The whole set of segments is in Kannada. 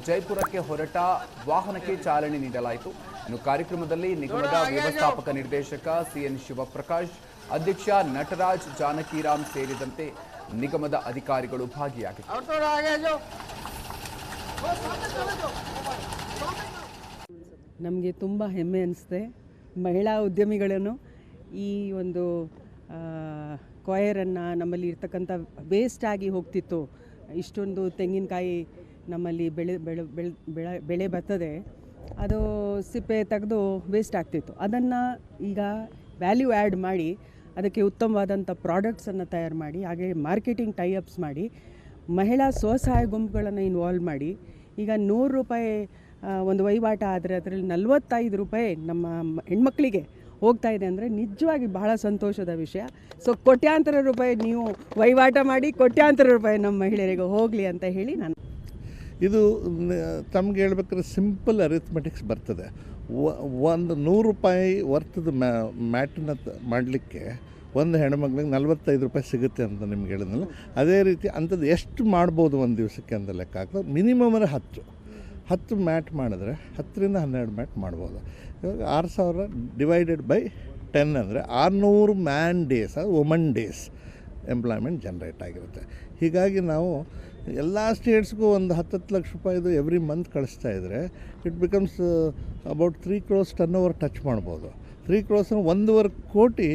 ಜೈಪುರಕ್ಕೆ ಹೊರಟ ವಾಹನಕ್ಕೆ ಚಾಲನೆ ನೀಡಲಾಯಿತು. ಇನ್ನು ಕಾರ್ಯಕ್ರಮದಲ್ಲಿ ನಿಗಮದ ವ್ಯವಸ್ಥಾಪಕ ನಿರ್ದೇಶಕ ಸಿಎನ್ ಶಿವಪ್ರಕಾಶ್, ಅಧ್ಯಕ್ಷ ನಟರಾಜ್ ಜಾನಕಿರಾಮ್ ಸೇರಿದಂತೆ ನಿಗಮದ ಅಧಿಕಾರಿಗಳು ಭಾಗಿಯಾಗಿದ್ದರು. ನಮಗೆ ತುಂಬ ಹೆಮ್ಮೆ ಅನಿಸುತ್ತೆ. ಮಹಿಳಾ ಉದ್ಯಮಿಗಳನ್ನು ಈ ಒಂದು ಕಾಯರನ್ನು ನಮ್ಮಲ್ಲಿ ಇರ್ತಕ್ಕಂಥ ವೇಸ್ಟ್ ಆಗಿ ಹೋಗ್ತಿತ್ತು. ಇಷ್ಟೊಂದು ತೆಂಗಿನಕಾಯಿ ನಮ್ಮಲ್ಲಿ ಬೆಳೆ ಬರ್ತದೆ, ಅದು ಸಿಪ್ಪೆ ತೆಗೆದು ವೇಸ್ಟ್ ಆಗ್ತಿತ್ತು. ಅದನ್ನು ಈಗ ವ್ಯಾಲ್ಯೂ ಆ್ಯಡ್ ಮಾಡಿ ಅದಕ್ಕೆ ಉತ್ತಮವಾದಂಥ ಪ್ರಾಡಕ್ಟ್ಸನ್ನು ತಯಾರು ಮಾಡಿ, ಹಾಗೆ ಮಾರ್ಕೆಟಿಂಗ್ ಟೈಅಪ್ಸ್ ಮಾಡಿ, ಮಹಿಳಾ ಸ್ವಸಹಾಯ ಗುಂಪುಗಳನ್ನು ಇನ್ವಾಲ್ವ್ ಮಾಡಿ, ಈಗ 100 ರೂಪಾಯಿ ಒಂದು ವಹಿವಾಟ ಆದರೆ ಅದರಲ್ಲಿ 45 ರೂಪಾಯಿ ನಮ್ಮ ಹೆಣ್ಮಕ್ಳಿಗೆ ಹೋಗ್ತಾ ಇದೆ ಅಂದರೆ ನಿಜವಾಗಿ ಬಹಳ ಸಂತೋಷದ ವಿಷಯ. ಸೊ ಕೋಟ್ಯಾಂತರ ರೂಪಾಯಿ ನೀವು ವಹಿವಾಟ ಮಾಡಿ ಕೋಟ್ಯಾಂತರ ರೂಪಾಯಿ ನಮ್ಮ ಮಹಿಳೆಯರಿಗೆ ಹೋಗಲಿ ಅಂತ ಹೇಳಿ ನಾನು ಇದು ತಮ್ಗೆ ಹೇಳ್ಬೇಕಾದ್ರೆ ಸಿಂಪಲ್ ಅರಿಥ್ಮೆಟಿಕ್ಸ್ ಬರ್ತದೆ. ಒಂದು 100 ರೂಪಾಯಿ ವರ್ತದ ಮ್ಯಾಟನ್ನ ಮಾಡಲಿಕ್ಕೆ ಒಂದು ಹೆಣ್ಮಕ್ಳಿಗೆ 45 ರೂಪಾಯಿ ಸಿಗುತ್ತೆ ಅಂತ ನಿಮ್ಗೆ ಹೇಳಿದ್ನಲ್ಲ, ಅದೇ ರೀತಿ ಅಂಥದ್ದು ಎಷ್ಟು ಮಾಡ್ಬೋದು ಒಂದು ದಿವಸಕ್ಕೆ ಅಂತ ಲೆಕ್ಕ ಹಾಕಿದ್ರೆ ಮಿನಿಮಮ್ ಅಂದರೆ 10 ಮ್ಯಾಟ್ ಮಾಡಿದ್ರೆ 10ರಿಂದ 12 ಮ್ಯಾಟ್ ಮಾಡ್ಬೋದು. ಇವಾಗ 6000 ಡಿವೈಡೆಡ್ ಬೈ 10 ಅಂದರೆ 600 ಮ್ಯಾನ್ ಡೇಸ್, ಅದು ವುಮನ್ ಡೇಸ್ ಎಂಪ್ಲಾಯ್ಮೆಂಟ್ ಜನ್ರೇಟ್ ಆಗಿರುತ್ತೆ. ಹೀಗಾಗಿ ನಾವು ಎಲ್ಲ ಸ್ಟೇಟ್ಸ್ಗೂ ಒಂದು 10 ಲಕ್ಷ ರೂಪಾಯಿದು ಎವ್ರಿ ಮಂತ್ ಕಳಿಸ್ತಾ ಇದ್ದರೆ it becomes about 3 crores turn over touch ಮಾಡ್ಬೋದು. 3 crores 1.5 ಕೋಟಿ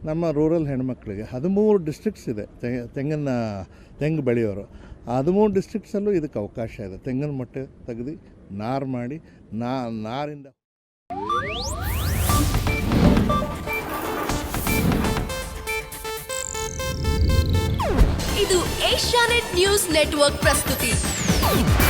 ನಮ್ಮ ರೂರಲ್ ಹೆಣ್ಮಕ್ಳಿಗೆ 13 ಡಿಸ್ಟ್ರಿಕ್ಟ್ಸ್ ಇದೆ ತೆಂಗು ಬೆಳೆಯೋರು. 13 ಡಿಸ್ಟ್ರಿಕ್ಟ್ಸಲ್ಲೂ ಇದಕ್ಕೆ ಅವಕಾಶ ಇದೆ. ತೆಂಗಿನ ಮೊಟ್ಟೆ ತೆಗೆದು ನಾರು ಮಾಡಿ ನಾರಿಂದ ಇದು ಏಷ್ಯಾನೆಟ್ ನ್ಯೂಸ್ ನೆಟ್ವರ್ಕ್ ಪ್ರಸ್ತುತಿ.